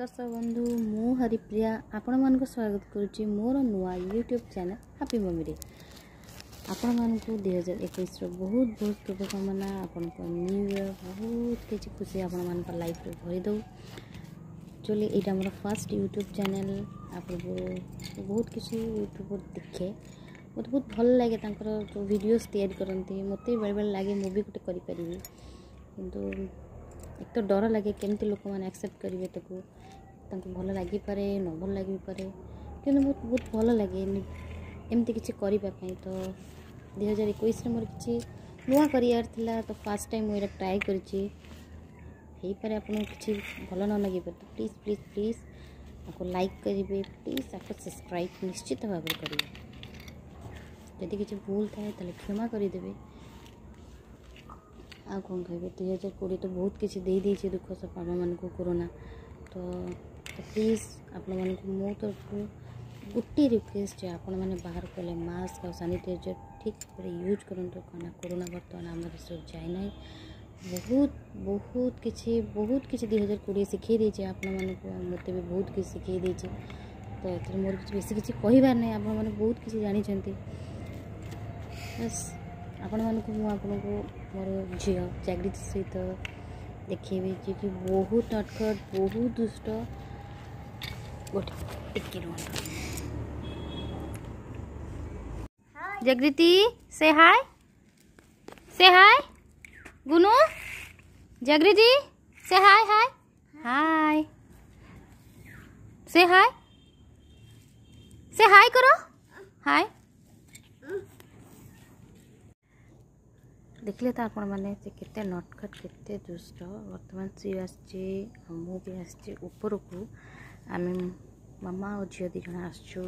दर्शक बंधु मु हरिप्रिया आपण मान स्वागत करुच्ची मोर नुआ यूट्यूब चैनल हैप्पी मम्मी रे। आपण मान 2021 बहुत बहुत शुभकामना। आपण न्यू ईयर बहुत किसी खुशी आपण मान लाइफ रे भरी दो। चलिए यहाँ मोर फर्स्ट यूट्यूब चैनल आप बहुत किसी यूट्यूब देखे मत बहुत भल लगे जो वीडियोस तैयारी करती मत बेले बेले लगे मुझे गोटे करी किंतु एक तो डर लगे केमती लोक मैंने एक्सेप्ट करेंगे ताको भल लगी पारे न भल लगी पारे कि बहुत भल लगे एमती किसी करने। तो 2021 मोर किसी नुआ कर तो फास्ट टाइम मुझे ट्राए कर किसी भल न लगे तो प्लीज प्लीज प्लीज आपको लाइक करेंगे, प्लीज आपको सब्सक्राइब निश्चित भाव में करेंगे। यदि किसी भूल थाए तो क्षमा करदे। आ कौन कहे 2020 तो बहुत किसी दे दीजिए दुख सब आप मान कोरोना तो प्लीज आप मो तरफ गोटे रिक्वेस्ट है आपण मैंने बाहर कले मास्क और सैनिटाइजर ठीक यूज करूँ कहना कोरोना बर्तमान आम देश जाए ना। बहुत किसी 2020 शिखे देचे आपण मत भी बहुत किसी शिखे देचे। तो ये मोर किसी बेसी किसी कहार ना आप बहुत किसी जानी बस आपण मानक मोर झील जागृति सहित देखेबी जी कि बहुत नटखट बहुत दुष्ट जागृति से हाय गुनू जागृति से हाय से हाय करो हाय देखले तो आपण मैंने केते नटखट केते दुष्ट। वर्तमान सी आसचे मु भी आसचे ऊपर को आम मामा और झील दी जन आसचु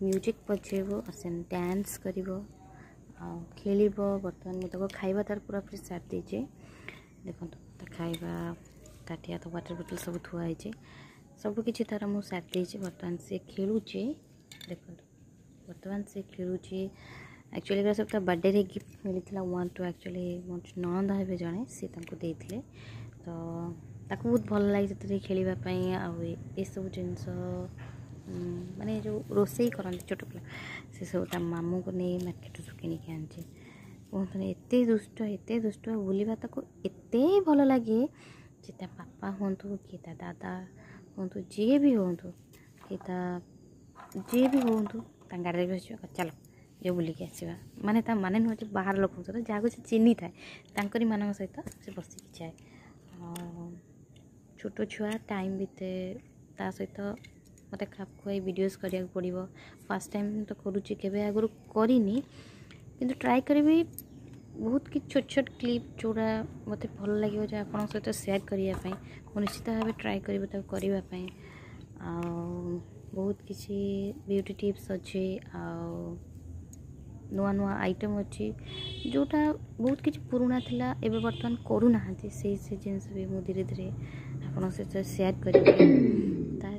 म्यूजिक बजेब से डांस कर खेल। बर्तमान मुझे खाइबा तार पूरा पूरी साथ दीचे देखो तो खाइबा ताटिया तो वाटर बोतल सब थुआई सबकि तार मुझे साथ दीचे। बर्तमान से खेलुचे देखो बर्तमान से खेलुचे एक्चुअली मेरा सब बर्थडे रे गिफ्ट मिलता 1 2 एक्चुअली मो ननंद हे जड़े सी देते तो ताको बहुत भल लगे जो खेलवाई आ सब जिनस माने जो रोसई करते छोट पिला से सब मामू को नहीं मार्केट किनिक आनी कहते एत दुष्ट बुलवा ताको एत भल लगे जे पापा हूँ कि दादा हूँ जी भी हूँ कि जी भी हूँ गाड़ी भी आस चलो जो बुलिक आसवा माने माने नुह जो बाहर लोक सहित जहाँ से चिन्नी थाए मान सहित से बसिक जाए छोट छुआ टाइम बीते ता सहित मत खाप खुआई वीडियोस करा पड़ो। फास्ट टाइम तो करुच्ची केवे आगुरी करनी किंतु ट्राए करी बहुत कि छोट छोट क्लिप जोड़ा मत भल लगे जो आप सहित सेयार करने निश्चित भाव ट्राए करने बहुत किसी ब्यूटी टिप्स अच्छे नुआ नुआ आइटम अच्छी जोटा बहुत किसी पुराना थिला एबे बर्तमान करूना से जिनस भी मुझे धीरे धीरे आपन सहित सेयार करेंगे।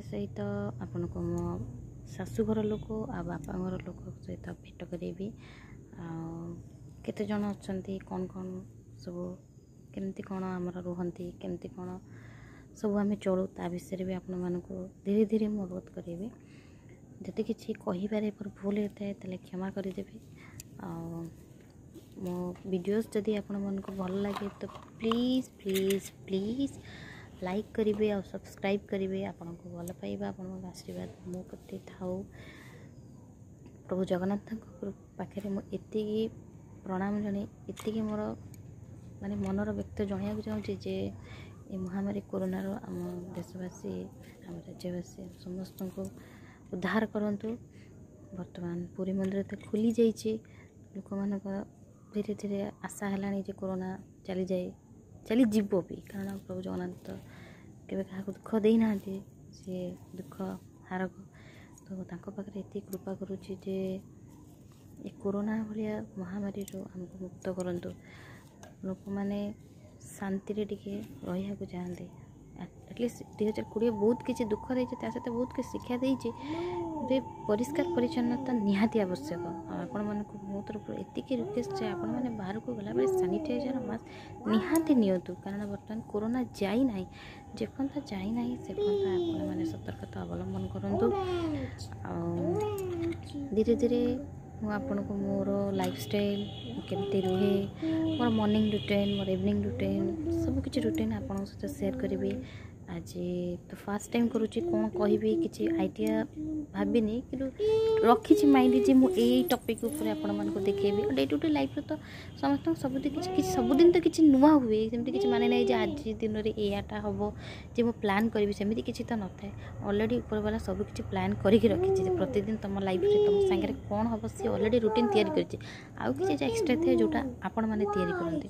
सहित आपन को मो शाशुघर लोक आ बापा घर लोक सहित भेट करेबी केते जन अच्छंती कौन कौन सब केमती कौन आमर रुहंती केमती कौन सब आम चलू ता विषय भी आपण मानक धीरे धीरे मो अवगत करेबी। जदि किसी कहिबारे पर भूल होता है तो क्षमा करदेवे। मो वीडियोस जदि आपण मन को भल लगे तो प्लीज प्लीज प्लीज लाइक करेंगे और सब्सक्राइब करेंगे। आपन को भल पाइबा आपण आशीर्वाद मो प्रति थाऊ। प्रभु जगन्नाथ पाखे मुझे प्रणाम जन एति मोर माने मनर व्यक्त जनवाक चाहूँगी जे ये महामारी कोरोना आम देशवासी आम राज्यवासी समस्त को उद्धार करंतु। वर्तमान पुरी मंदिर तो खुली जाइए लोक मान धीरे धीरे आशा है जे कोरोना चली जाए चली जीव भी कारण प्रभु जगन्नाथ केवे क्या दुख देना सी दुख हारक तो पाखे ये कृपा करुच्ची जे ये कोरोना भाया महामारी आमको मुक्त करंतु। लोक मैंने शांति रे टिके रहिया चाहते एटलिस्ट 2020 बहुत किसी दुख देती सहित बहुत किसी शिक्षा देती परिष्कार परिच्छन्नता निहाती आवश्यक आपण मानक मो तरफ एतिक रिक्वेस्ट है आपण मैंने बाहर को गला सैनिटाइजर मास्क निहाती नियंतु कारण बर्तमान कोरोना जाई ना जेपर्यंत जाई ना से पर्यंत आपण मैंने सतर्कता अवलंबन करूँ धीरे धीरे मु आपन को मोर लाइफस्टाइल केमती रुहे मोर मॉर्निंग रूटीन मोर इवनिंग रूटीन सब किसी रूटीन आपन सहित शेयर करी आज तो फास्ट टाइम करुच्ची कौन कहि किसी आइडिया भाविनी कि रखी माइंड जे मुझे टॉपिक ऊपर आपण मान को देखेबी डे टू डे लाइफ तो समस्त सबुदिन किसी सबुदिन तो किसी नुआ हुए जमी किसी माने ना आज दिन में याटा हम जे मु प्लान करी सेमती किसी तो न था ऑलरेडी ऊपर वाला सब किसी प्लान करके रखी प्रतिदिन तुम लाइफ रे तुम सांगे कौन हम सी ऑलरेडी रूटीन तैयारी करछि आउ किसी एक्स्ट्रा थे जोटा आपण माने तैयारी करते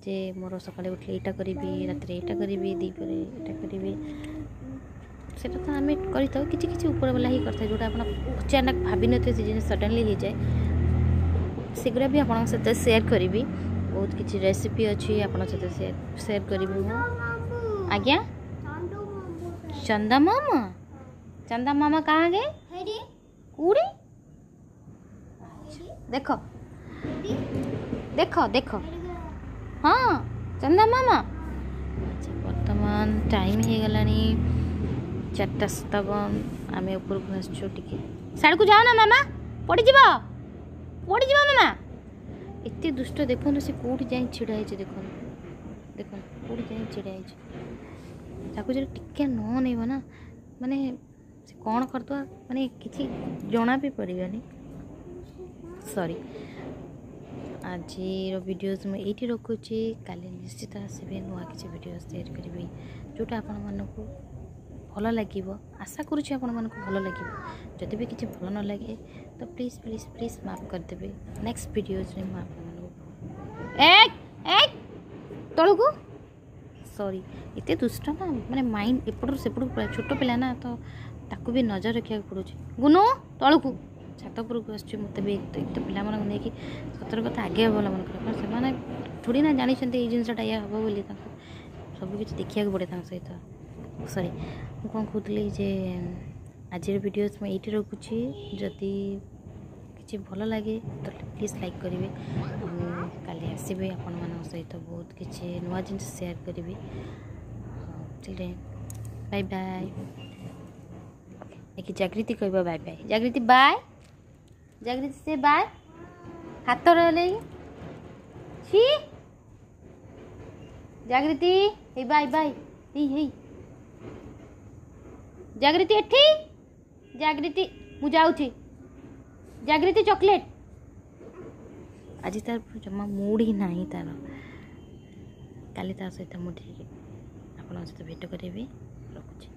जे मोर सकाले उठले एटा करी रात एटा करी दीपर एटा करी से तो आम कर किसी ऊपर वाला ही करता जोटा आप अचानक भावी थे से जिन सडनली हो जाए सेगुरा भी आप सहित शेयर करी बहुत किसी रेसिपी अच्छी आप शेयर करी आज्ञा चंदा मामा कहाँ गए कूड़ी देखो देखो देखो हाँ चंदा मामा अच्छा वर्तमान टाइम हो गला 4:57 आम ऊपर को आसचु टिके साड़ को जाओ ना मामा पड़ी मामा एते दुष्ट देखो से कौटी जाए छिड़ा है देखो देखो कौटी जाए छिड़ा है ताको जो टिके न नहीं ना माने से कौन करदो माने किसी जना भी पड़ानी सॉरी आज वीडियोज मुझे ये रखुची काली निश्चित आसबे नुआ किसी वीडियो शेयर करी जोटा आपण मानक भल लगे आशा करुँच आपण मानक भल लगे जदि भी किसी भल न लगे तो प्लीज प्लीज प्लीज माफ करदेवे नेक्स्ट वीडियोज में तलू को सॉरी एत दुष्ट ना माने माइंड एपट सेपट छोट पिला ना तो ताकू भी नजर रखा पड़ू गुनु तलू को छात उपरक आस मत भी एक तो पिला नहीं सतर्कता आगे अवलम्बन कर थोड़ी ना जानी ये जिनसा या हम बोली सब किसी देखा पड़े सहित सॉरी कौन कहती जे आज वीडियोज मैं ये रखुची जदि किसी भल लगे तो प्लीज लाइक करेंगे काली आसबे आपण मान सहित बहुत किसी नुआ जिन शेयर करी बाय बाय एक जागृति कह बाय बाय जागृति बाय जागृति से बाय हाथ रही छी जागृति हे बाय बाय हे जागृति एठी जागृति मु जाउछी जागृति चॉकलेट आज तार जमा मूड ही नहीं तार काली तार सहित मुझे आप सहित भेट करेंगे रखुच्छी।